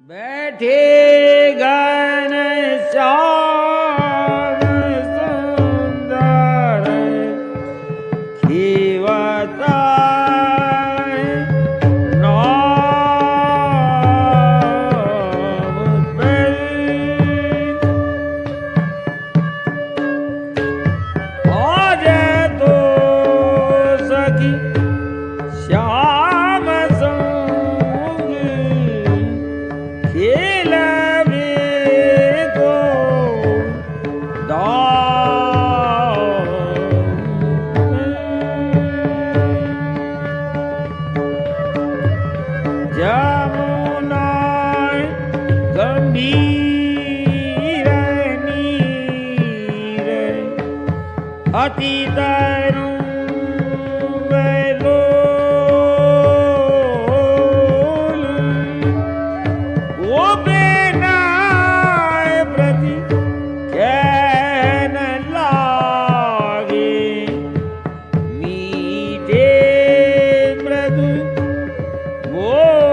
बैठे गण श्याम सुंदर खीवता अति तरुण बेलोल वो बेनाय प्रति कहन लागे मीठे मृदु बोल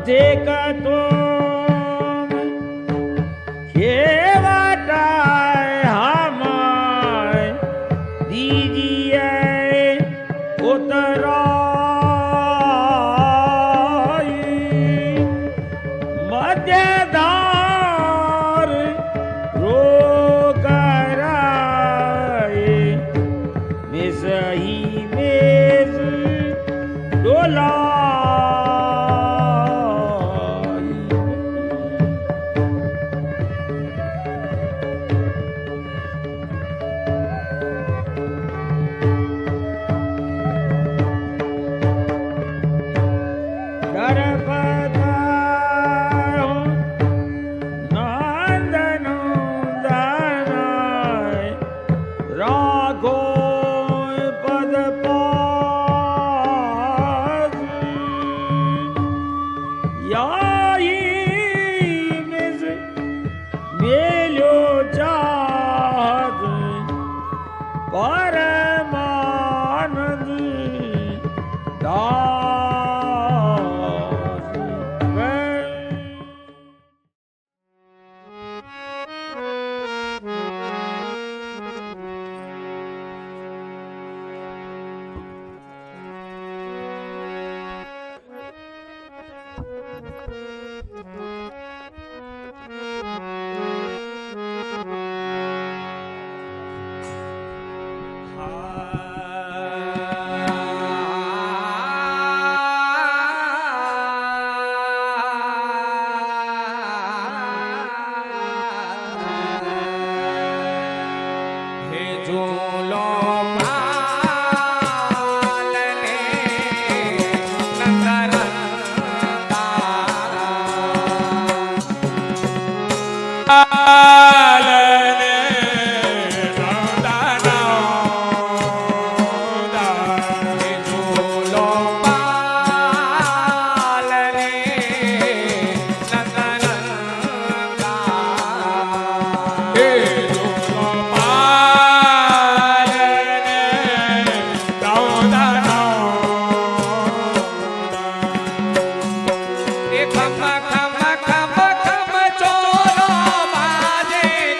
देखा तुम खेवटाए हमारे दीजिए उतराई मध्यदार रोकर आए में सही में डोला खम खम खम खम चोलो बाजे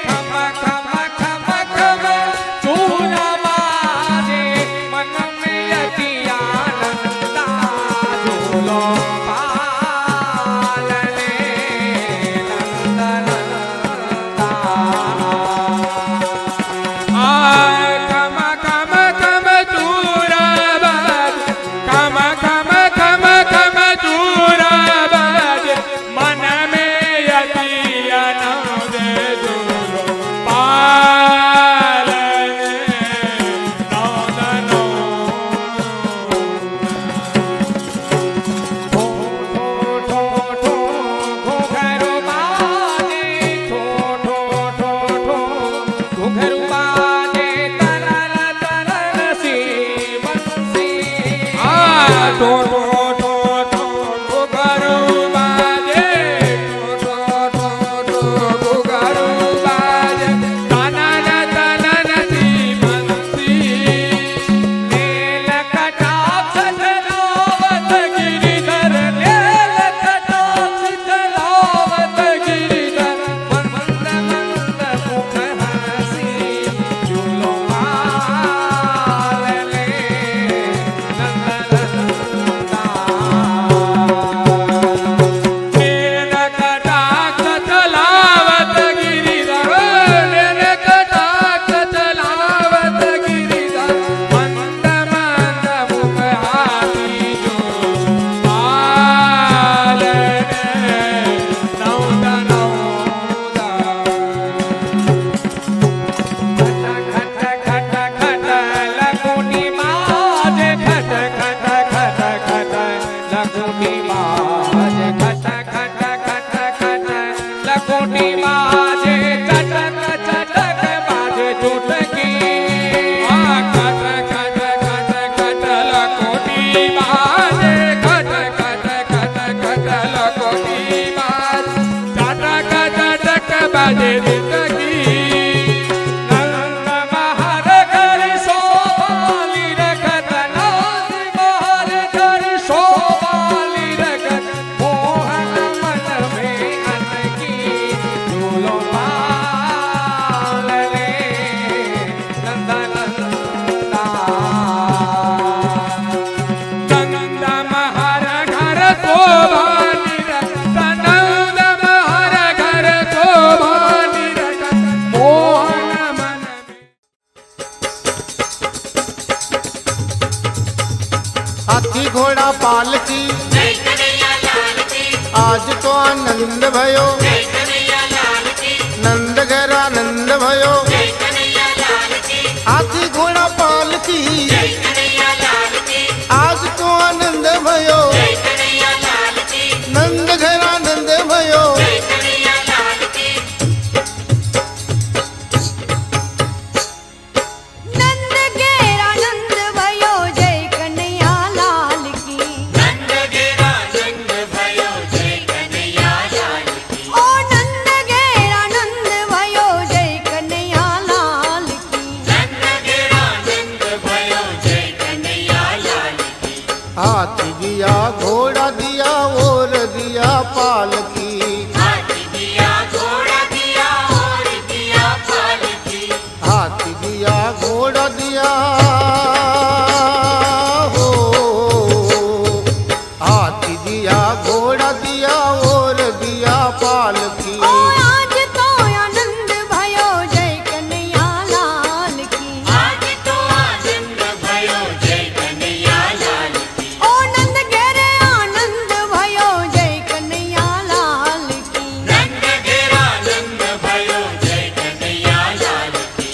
आज तो आनंद भयो, नंद घर आनंद भयो, हाथी घोड़ा पालकी, आज तो आनंद भयो, नंद घर आनंद भयो। हाथी दिया घोड़ा दिया और दिया पालकी, हाथी दिया घोड़ा दिया और दिया पालकी, हाथी दिया घोड़ा दिया हो, हाथी दिया घोड़ा दिया और दिया पालकी। आज तो आनंद भयो जय कन्हैया लाल की, आज तो आनंद भयो जय कन्हैया लाल की, ओ नंद घेरे आनंद भयो जय कन्हैया लाल की। नंद घेरा आनंद भयो जय कन्हैया लाल की।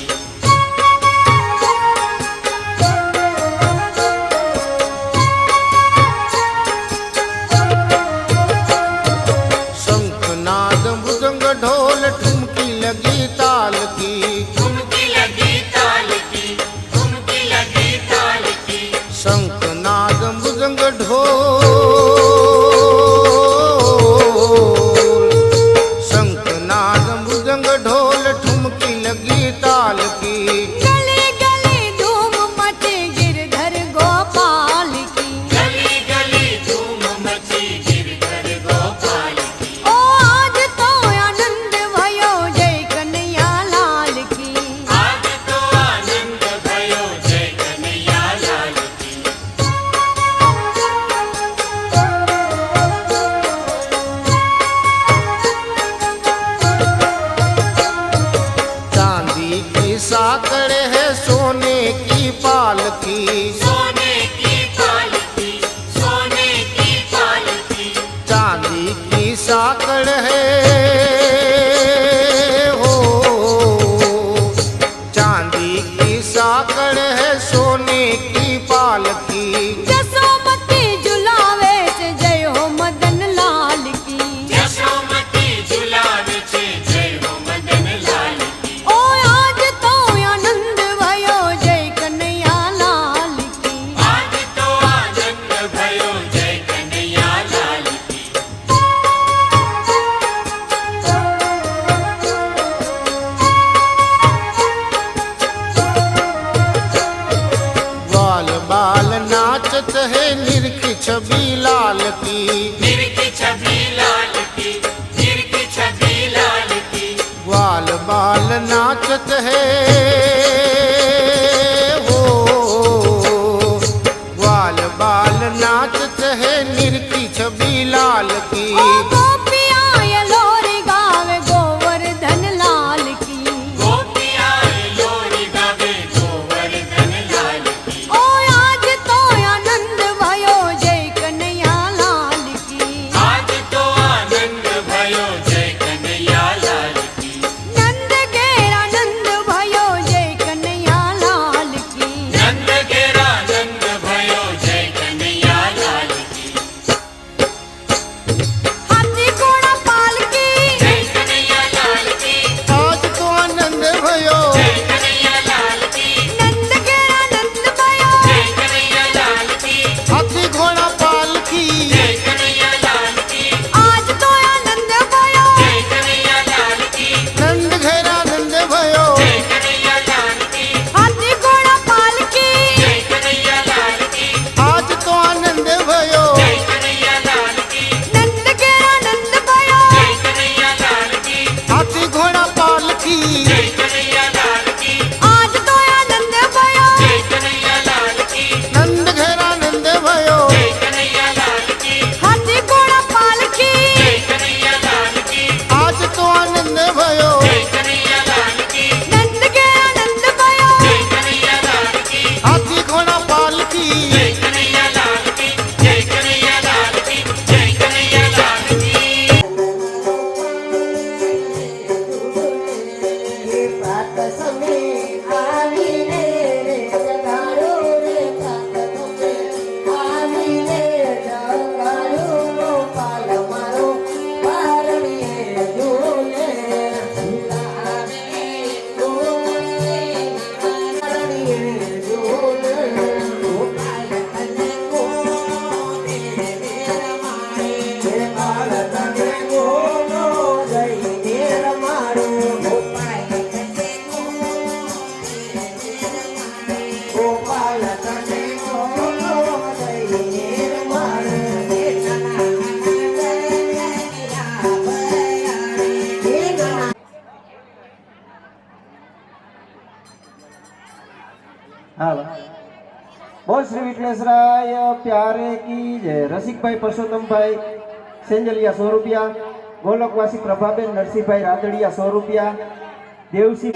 शंखनाद मृदंग ढोल ठुमकी लगी ताल की, ठुमकी लगी ताल की, ठुमकी लगी ताल की, शंखनाद मृदंग ढोल, शंखनाद मृदंग ढोल ठुमकी लगी ताल की। गली गली धूम मचे गिरधर गोपाल की, गली गली धूम मची गिरधर गोपाल की, ओ आज तो आनंद भयो जय कन्हैया लाल की। आज तो आनंद भयो जय कन्हैया लाल की। चांदी की साकड़ है सोने की पालकी, सोने की पालकी, सोने की पालकी, चांदी की साकड़ है हो, चांदी की साकड़ है सोने की पालकी। जसोमती झुलावे से जय हो मदन लाल की, यशोमती झुलावे छे जय हो मदन लाल की। ओ आज तो आनंद भयो जय कन्हैया लाल की। आज तो आनंद भयो जय कन्हैया लाल की। ग्वाल बाल नाचत है निरखी छवि लाल की, निरखी छवि लाल की, निरखी छवि लाल की, ग्वाल बाल नाचत है हो, ग्वाल बाल नाचत है निरखी छवि लाल की। ओ गोपिया ये लोरी गावे गोवर्धन लाल की, गोपिया लोरी गावे गोवर्धन लाल की। ओ आज तो आनंद भयो जय कन्हैया लाल की। आज तो आनंद भयो जय कन्हैया लाल की। नंद घेर आनंद भयो जय कन्हैया लाल की। नंद घेरा आनंद भयो जय कन्हैया लाल की। हाथी બોલ શ્રી વિઠ્ઠલેશ્વરાય પ્યારે કી જય. રસિકભાઈ પરસોત્તમભાઈ સેંજલિયા 100 રૂપિયા. ગોલકવાસી પ્રભાબેન નરસિંહભાઈ રાદડિયા 100 રૂપિયા. દેવસિંહ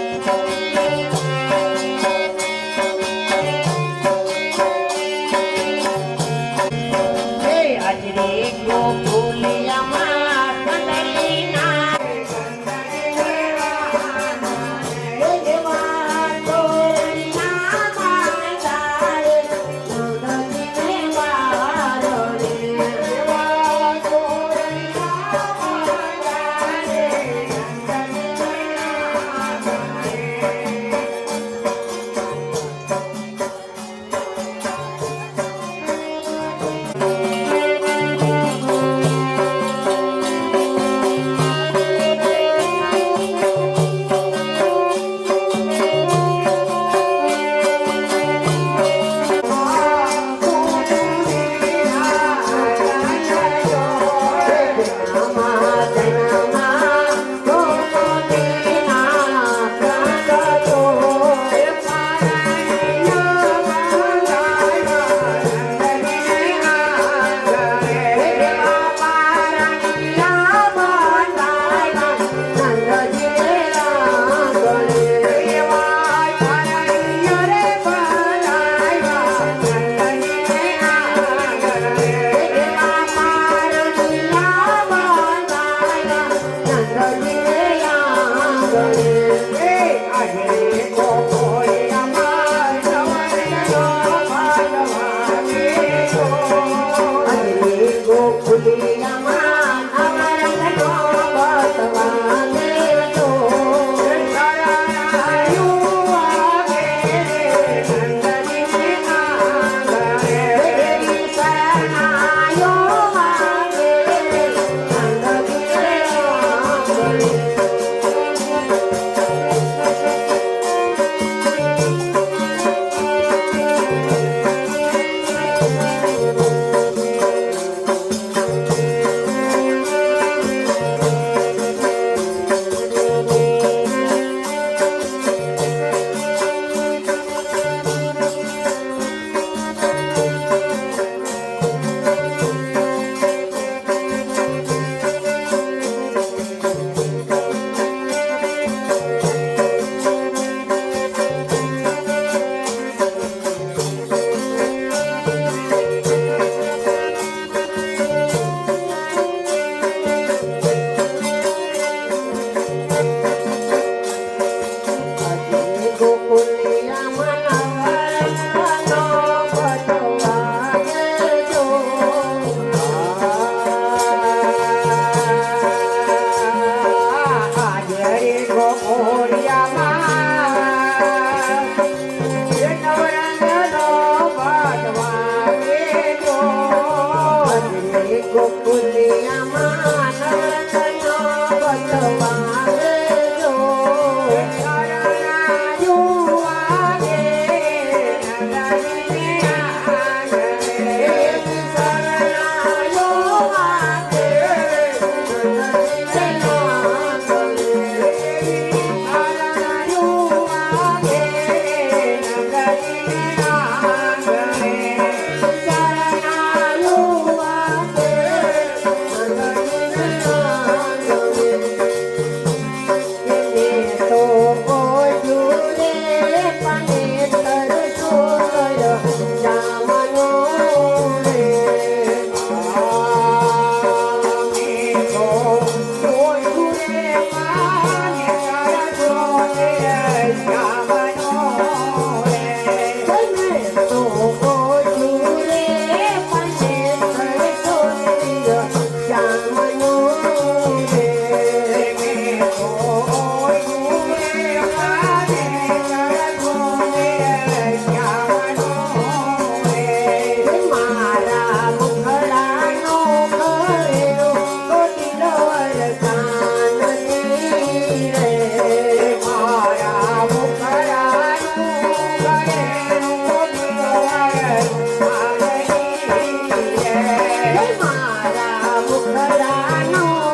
મારા મુખડાનો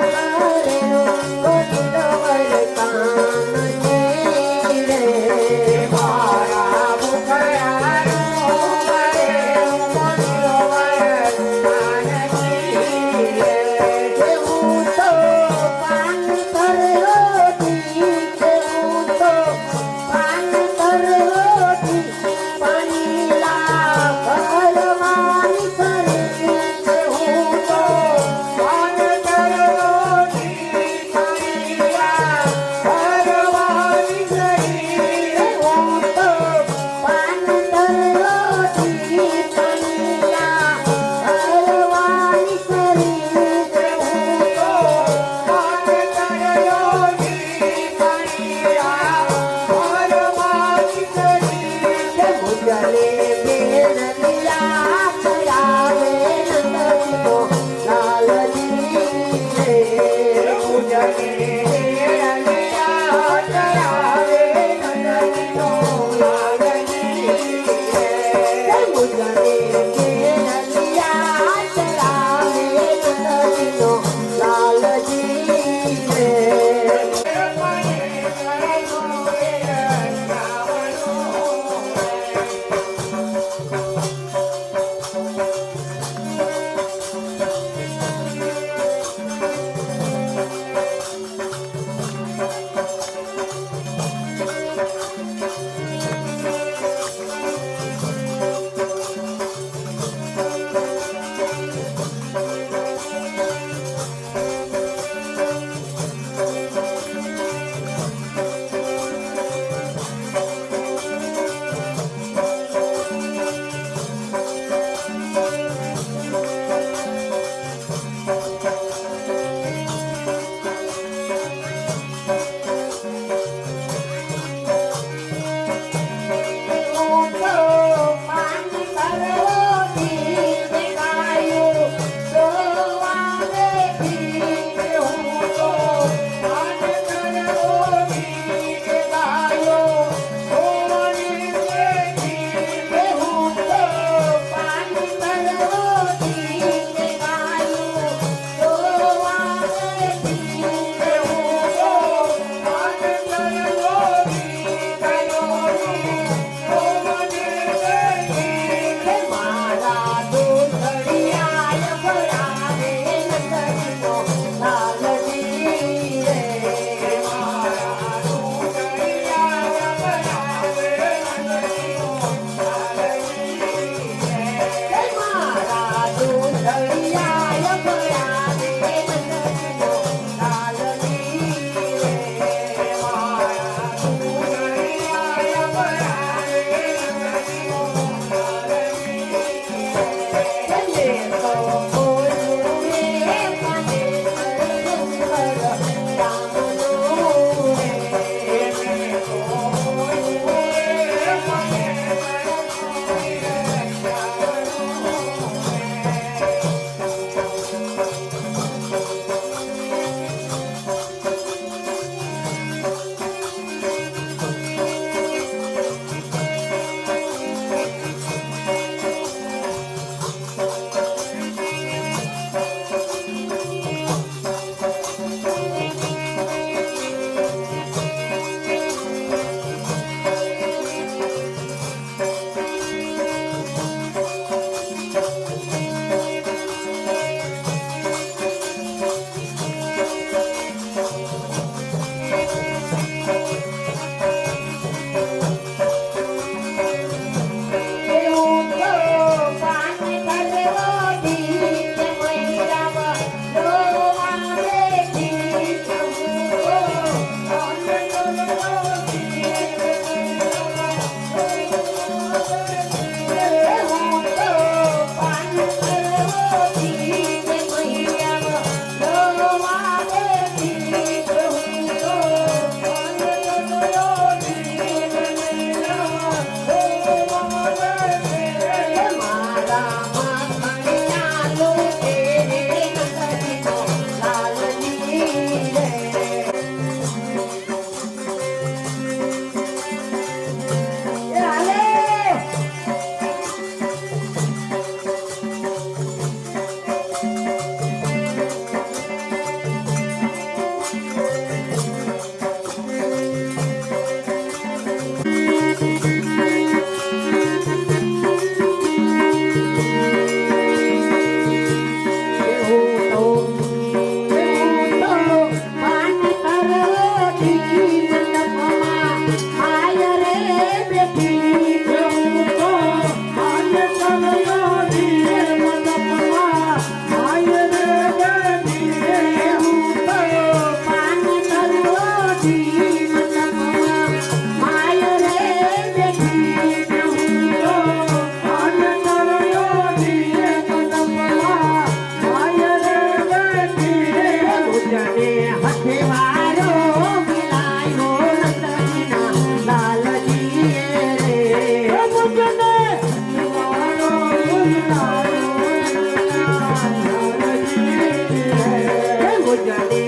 જાને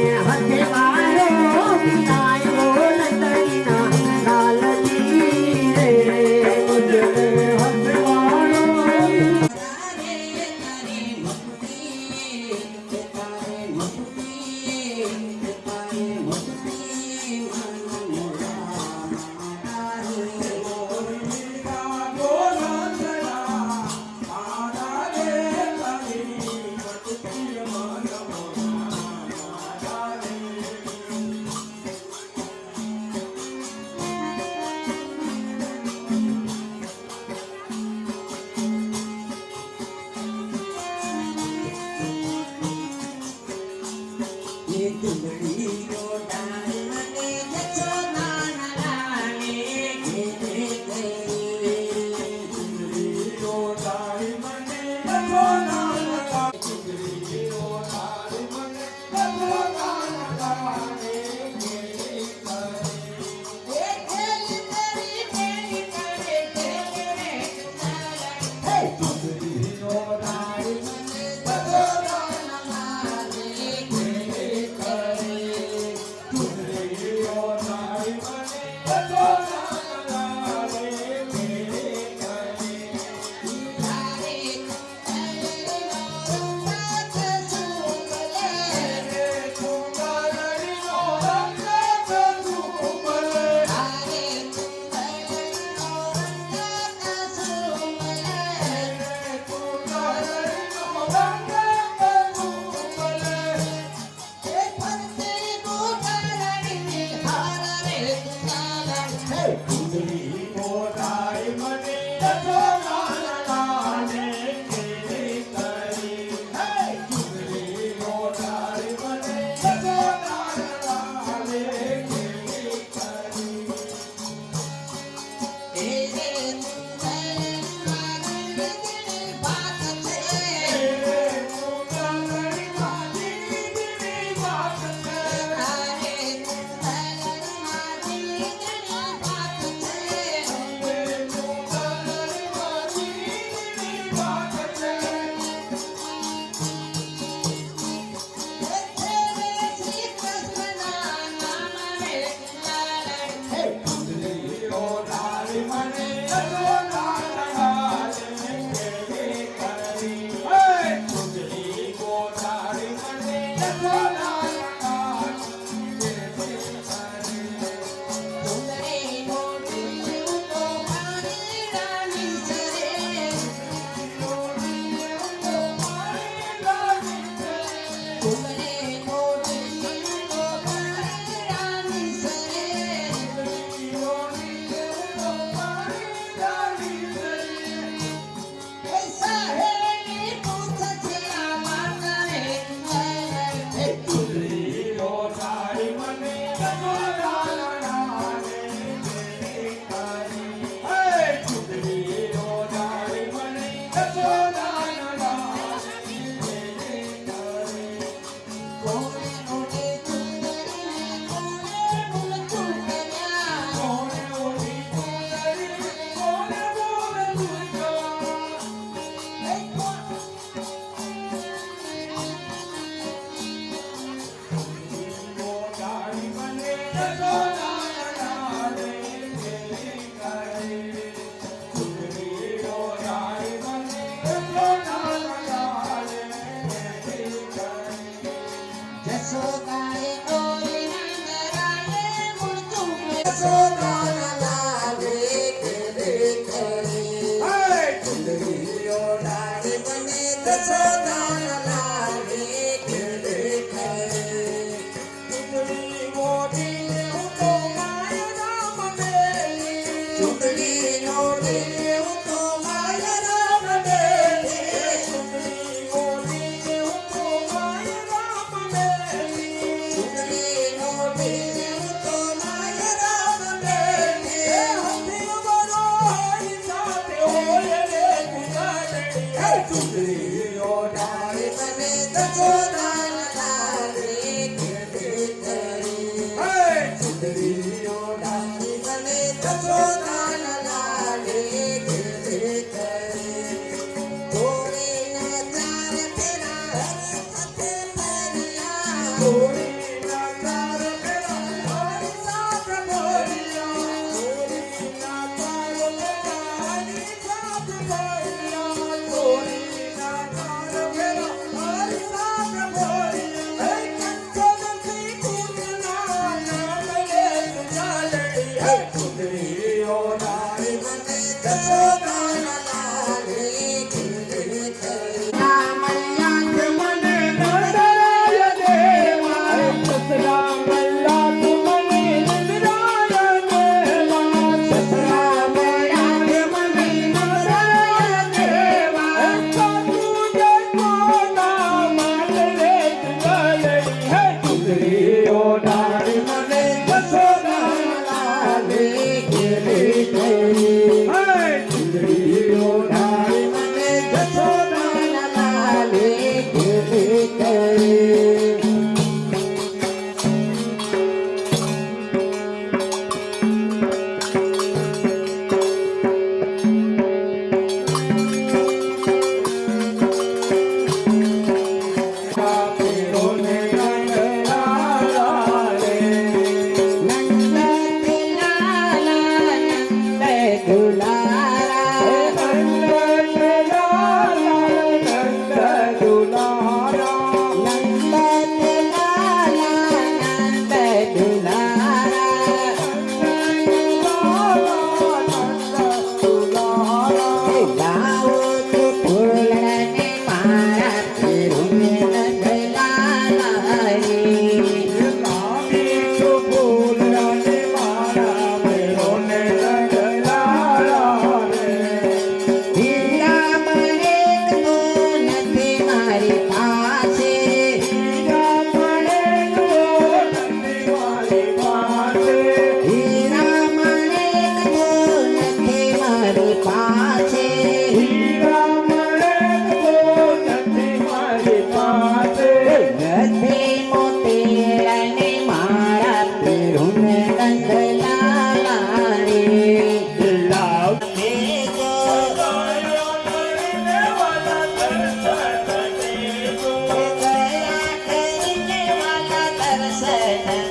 આયો નંદનીના લાલજી રે મુજને હસવાણો મોટી Thank you.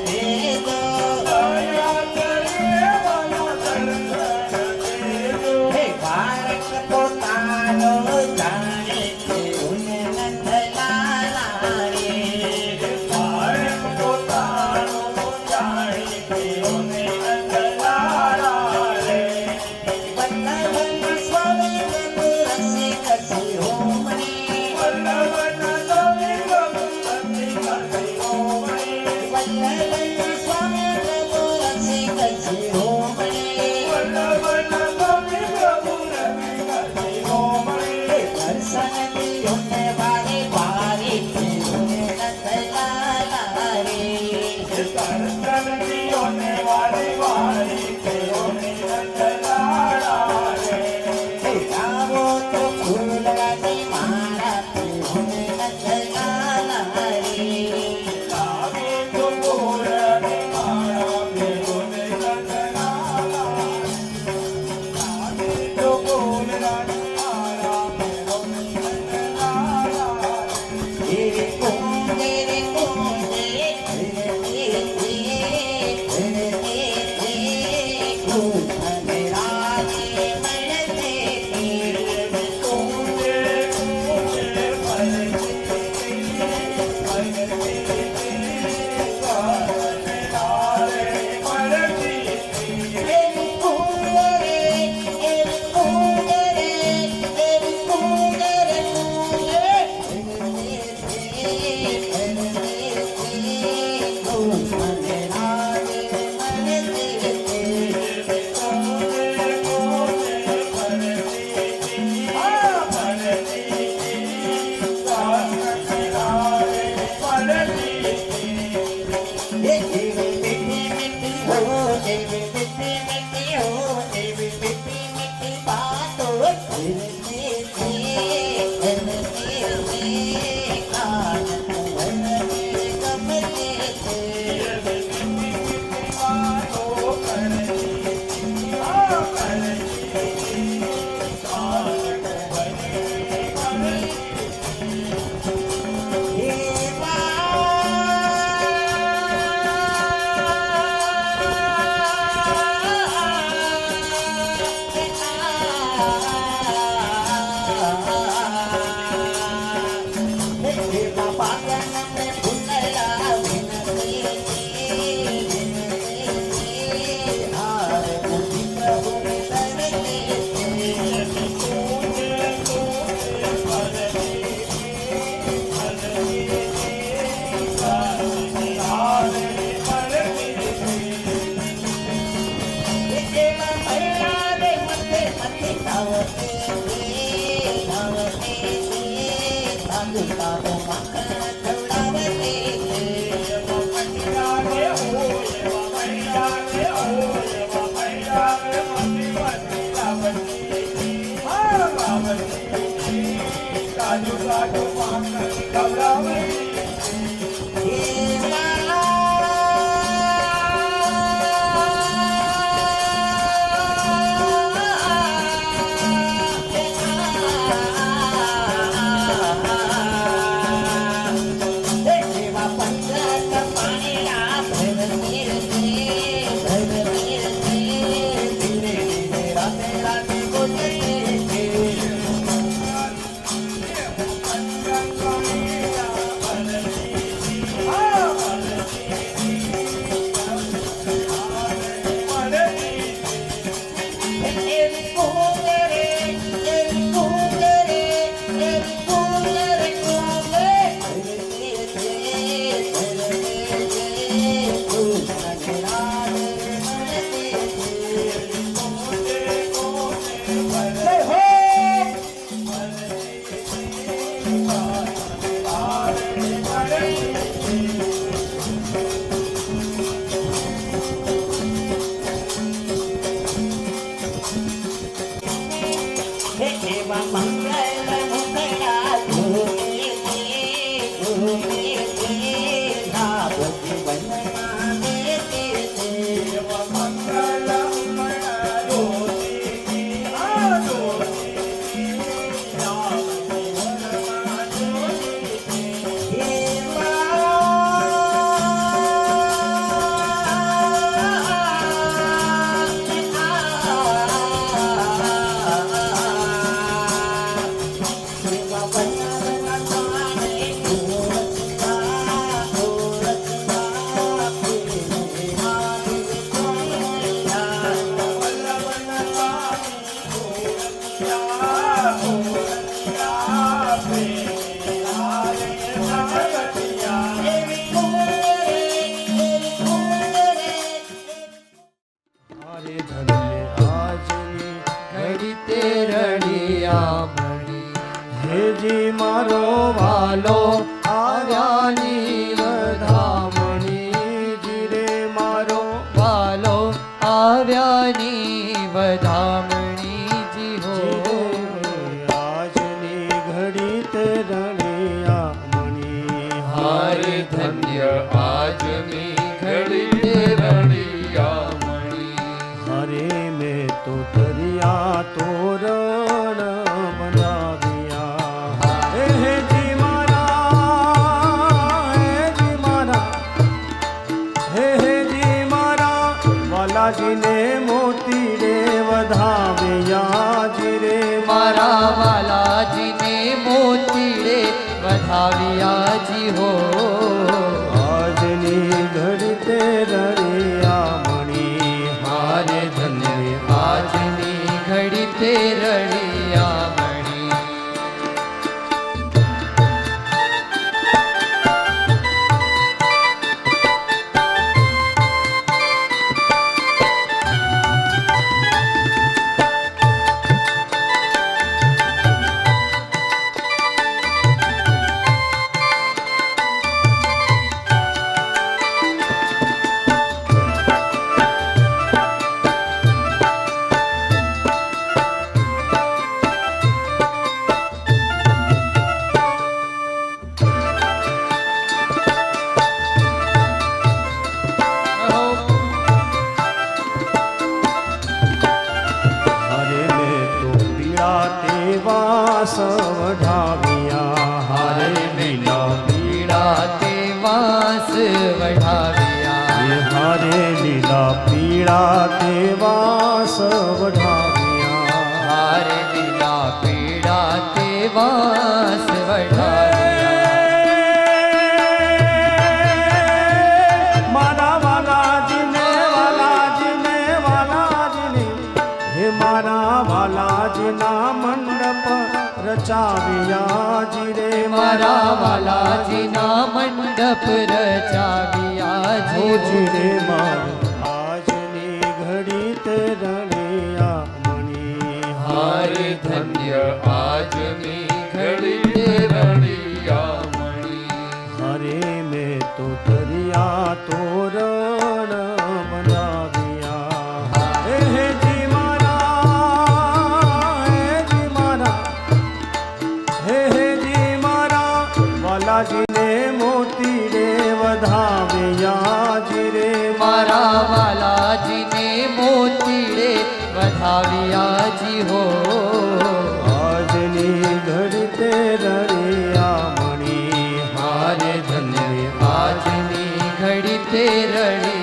આવ્યાની વધામણી જી હો આજની ઘડી તે રણિયા મણી હારે ધન્ય આજની ઘડી તે રણિયા મણી હરે મેં તો તરિયા તોરણ બનાવ્યા હે જી મારા હે જી મારા વાલાજીને મોતી રે વધાવ્યા જી રે મારા વાલાજીને મોતીડે વધાવ્યા જી હો આજની ઘડી તે રણિયા મણી હારે ધન્ય આજની ઘડી તે રળિયા મણી હરે મેં તો પીળા તેવા સવઢાવ્યા હારે મેલા પીડા તે વાસ વઢાવ્યા હરે લીલા પીળા તેવા સવઢાવ્યા હારે લીલા પીડા તે વાસ વઢાવ્યા મારા વાલાજીને વાલાજીને વાલાજીને હે મારા વાલાજીના મંડપ રચાવ્યા જી રે મારા વાલાજીના મંડપ રચાવ્યા જી જી રે મારા આજની ઘડી તે રણિયા મણી હારે ધન્ય આજની ઘડી તે રળિયા મણી હરે મેં તો તરિયા તોરણ બનાવ્યા હે જી મારા હે જી મારા વાલાજીને મોતી રે વધાવ્યા જી રે મારા વાલાજીને મોતીડે વધાવ્યા જી હો આજની ઘડી તે રણિયા મણી હારે ધન્ય આજની ઘડી તે રળી